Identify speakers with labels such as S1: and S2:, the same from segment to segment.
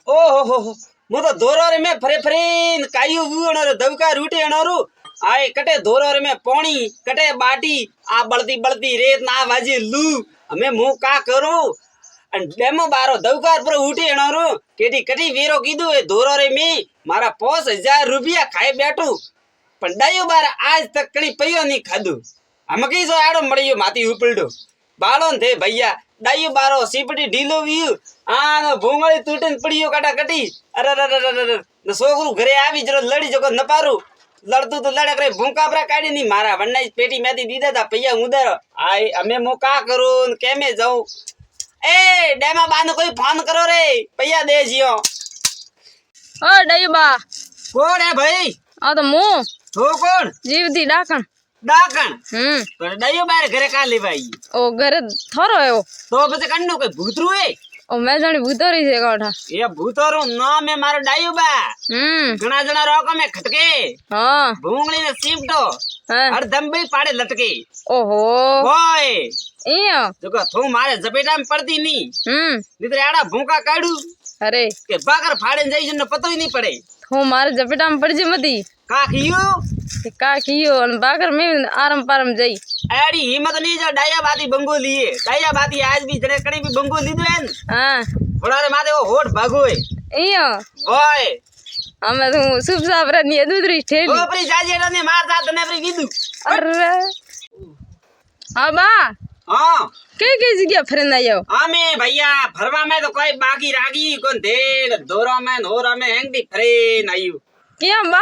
S1: ओहो हो मु तो दोरोरे में फरे फरीन कायू वुणर दवका रूटे अणरू आए कटे दोरोरे में पानी कटे बाटी आ बळती बळती रेत ना वाजी लू हमें मु का करूं अन डेमो बारो दवकार पर उठी अणरू केटी कटी वीरो कीधु ए दोरोरे में मारा 5000 रुपया खाए बैठू पण डायो बार आज तक कणी पयो नहीं खाधु हम की जो आड़ो मड़ियो माती उपलडो बालोन थे भैया डायो बारो सीपटी ढीलो वियु आ भूंगળી તૂટીને પડ્યો કાટા કટી અરે છોકરું ઘરે આવી જરો લડી જકો ન પારું લડતું તો લડે કરે ભૂંકા પરા કાઢી ની મારા વન્નાઈ પેટી મેથી દીધા તા પૈયા ઉધારો આય અમે મો કા કરું કેમે જાઉં એ ડેમા બાનો કોઈ ફોન કરો રે પૈયા દે જીઓ
S2: ओ डईबा
S1: કોણ હે ભાઈ
S2: आ तो मु
S1: તો કોણ
S2: जीवती डाकण
S1: ડાકણ પણ ડાયો બાર ઘરે કા લેવાઈ
S2: ओ घरे थोरो है वो
S1: તો પછી કન્નો કોઈ ભૂતરું હે
S2: ओ मैं जानी भूतरी से काठा
S1: એ ભૂતરું નામ હે મારો ડાયો બા ઘણા જણા રોકો મે ખટકે
S2: हां
S1: ભૂંગળી ને સીમટો
S2: हां
S1: हर दम भी पाड़े लटके
S2: ओहो
S1: ओए
S2: इया
S1: देखो तू मारे जपेटा में पड़ती नहीं नितर आड़ा भूखा काढू
S2: अरे
S1: के बाकर फाड़े जाई जन पतो ही नहीं पड़े
S2: तू मारे जपेटा में पड़ जे मती
S1: का कियो
S2: का कियो अन बाकर में आरम पारम जाई
S1: एड़ी हिम्मत नहीं जो डाया बाती बंगो लिए डाया बाती आज भी जने कणी भी बंगो लीधो है
S2: हां
S1: थोड़ा रे माथे वो होठ भागो है
S2: इया
S1: ओए
S2: हमें तू शुभ साबरा नी दूधरी ठेली
S1: ओपरी जाजेड़ा ने मार साथ ने अपनी कीधु
S2: अरे हां बा
S1: हां
S2: के जगह फरन आयो
S1: आमे भैया फरवा में तो कोई बाकी रागी कोन दे दोरा में नोरा में हैंग भी फरे नायू
S2: क्या बा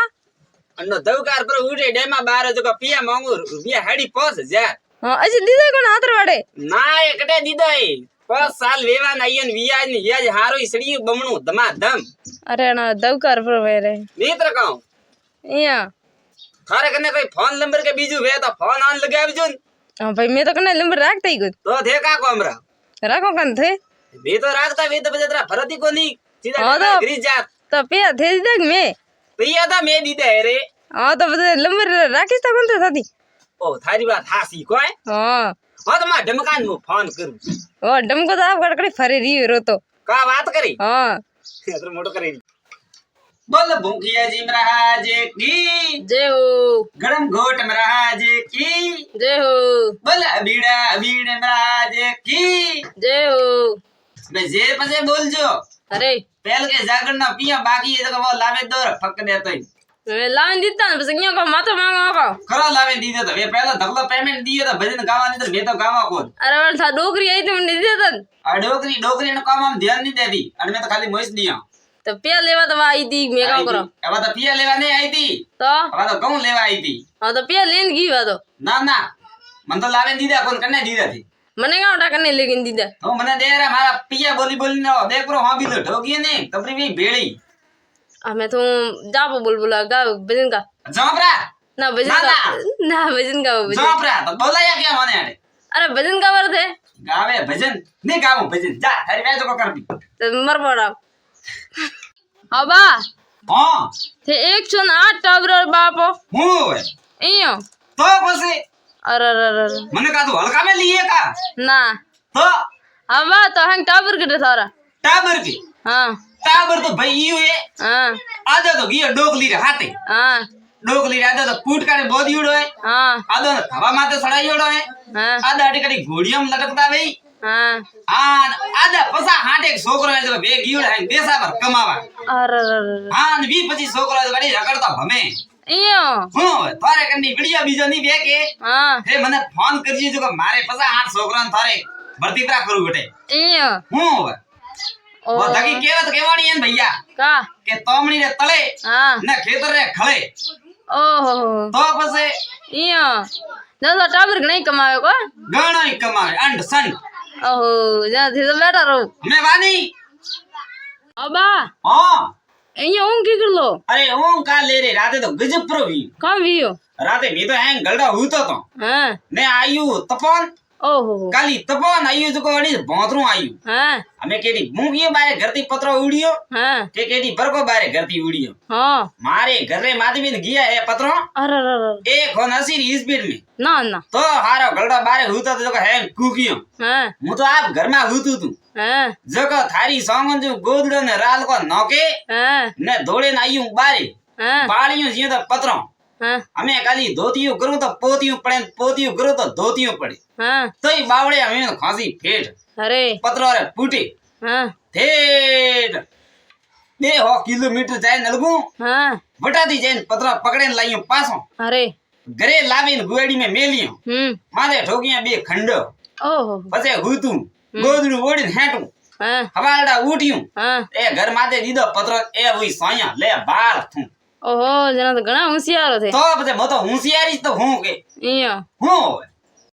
S1: अन्नो दवकार पर उठे डेमा बार जो का पिया मांगू रुपया हेडी 5000
S2: हां अच्छा दीदा कोन हाथ वाड़े
S1: ना एकटे दीदा है 5 साल वेवा नायन वियाज ने याज हारो इसड़ी बमणू धमाधम
S2: अरे ना दवकार पर वेरे
S1: नीत्र कहूं
S2: इया
S1: थारे कने कोई फोन नंबर के बीजू वे तो फोन आन लगाव जोन
S2: हां भाई मैं तो कने नंबर राखता ही गुद
S1: तो थे का को हमरा
S2: राखो कन थे
S1: वे तो राखता वे तो बजतरा फरती कोनी सीधा
S2: हाँ तो-
S1: गिरी जात
S2: तो पे थे देख मैं
S1: पिया था मैं दीदा है रे
S2: हां तो बदे नंबर राखिस तो कौन था साथी
S1: ओ थारी बात हासी कोई
S2: हां
S1: हां तो मैं डमकान मु फोन करू
S2: ओ डमको तो आप गड़कड़ी फरे री रो तो
S1: का बात करी
S2: हां
S1: अतर मोटो करी बोल भूखिया जी महाराज की
S2: जय हो
S1: गरम घोट महाराज की
S2: जय हो
S1: बोल बीड़ा बीड़ महाराज की
S2: जय हो
S1: बे जे पसे बोल जो
S2: अरे
S1: पहल के जागरण ना पिया बाकी ये तो वो लावे दो फक दे तो
S2: मैं लाइन दीता बस न्यो को माथा मांगो को
S1: खरा लावे दी दे तो वे पहला धगला पेमेंट दियो तो भजन गावा नहीं तो मैं तो गावा कौन
S2: अरे वाल था डोकरी आई तुम नहीं देता
S1: आ डोकरी ने काम हम ध्यान नहीं देती अन में तो खाली मोइस दिया
S2: तो पे लेवा तो आई थी मैं काम करो
S1: अब तो पिया लेवा नहीं आई थी
S2: तो
S1: अब तो गांव लेवा आई थी
S2: हां तो पे लेन की वा तो
S1: ना ना मन तो लावे दी दे कौन करने दी थी
S2: मने का उठा करने लेकिन दीदा
S1: तो मने दे रे मारा पिया बोली बोली ना देख pro हां भी तो ठोकी ने तबरी भी भेड़ी
S2: हमें तो जापो बुलबुला गा भजन का
S1: जमरा
S2: ना भजन का ना भजन का भजन
S1: जमरा तो बोला या क्या माने अरे
S2: अरे भजन का वर्थ है
S1: गावे भजन नहीं गावो भजन जा थारी वेज को कर दी
S2: तो मर पड़ा अबा
S1: हां
S2: थे 108 टावर बापो
S1: हूं
S2: इयो
S1: तो बसे
S2: अरे अरे
S1: मने का तो हल्का में लिए का
S2: ना
S1: तो
S2: अबा तो हंग टावर के सारा
S1: टाबर की
S2: हां
S1: टाबर तो भाई यू है
S2: हां
S1: आजा तो गियो डोकली रे हाथे
S2: हां
S1: डोकली रे आजा तो फूट काने बोदी उड़ो है
S2: हां
S1: आदो हवा माते सड़ाई उड़ो है
S2: हां
S1: आधा अटी कटी घोड़ियम लटकता भाई
S2: हां
S1: आधा पसा हाट एक छोकरो है जो बे गियोड़ है देशा पर कमावा
S2: अरे अरे
S1: हां 20-25 छोकरो है बड़ी रगड़ता भमे
S2: इयो
S1: हूं थारे कन्नी वीडियो बीजो नहीं बेके
S2: हां
S1: हे मने फोन करजी जो मारे पसा हाट छोकरा थारे भर्ती करा करू बेटे
S2: इयो
S1: हूं वो धगी केवत केवाणी है भैया
S2: का
S1: के तोमणी रे तळे
S2: हां
S1: न खेतर रे खळे
S2: ओहो
S1: तो पसे
S2: इयो दादा टावर नहीं कमावे को
S1: गणो ही कमावे अंड संड
S2: ओहो जा थे तो बैठा रहो
S1: हमें वानी
S2: अबा
S1: हां
S2: इयो उन की कर लो
S1: अरे ओम का ले रे राते तो गजब प्रवी
S2: कम वियो
S1: राते भी तो हैंग गलडा हुतो तो
S2: हां
S1: ने आयु तपन
S2: ओहो
S1: काली तपन आयु जो कोणी बोतरू आयु
S2: हां
S1: हमें केडी मूंगी बारे घरती पत्रो उड़ियो
S2: हां
S1: के केडी बरको बारे घरती उड़ियो
S2: हां
S1: मारे घरे माधवी ने गया है पत्रो
S2: अरे अरे
S1: एक होन 80 स्पीड में
S2: ना ना
S1: तो हारो गलडा बारे हुतो तो जो है कुकियो
S2: हां
S1: मु तो आप घर में हुतू तू
S2: હા
S1: જગ થારી સોંગન જો ગોદડો ને રાલ કો નોકે
S2: હા
S1: ને ધોળે ને આયું બારે
S2: હા
S1: બાળિયું જીવ તો પત્રો
S2: હા
S1: અમે ખાલી ધોતિયું કરું તો પોતિયું પડે ને પોતિયું કરું તો ધોતિયું પડે
S2: હા
S1: તોય બાવળે અમે ખાંસી ફેટ
S2: અરે
S1: પત્રો રે ફૂટી
S2: હા
S1: ફેટ 2 કિલોમીટર જાય નલગું
S2: હા
S1: વટાતી જઈને પત્ર પકડીને લાયું પાછો
S2: અરે
S1: ઘરે લાવીને ગુવાડી મેં મેલ્યો માથે ઠોકિયા 2 ખંડો
S2: ઓહો
S1: પછી હુતું ગોદડું ઓડીને હેઠું
S2: હા
S1: હવારડા ઉઠ્યું
S2: હા
S1: એ ઘર માથે દીધો પત્ર એ હુઈ સોયા લે બાળ થું
S2: ઓહો જણા તો ઘણા હોશિયારો છે
S1: તો પછી મો તો હોશિયારી જ તો હું કે
S2: અહીંયા
S1: હું હોય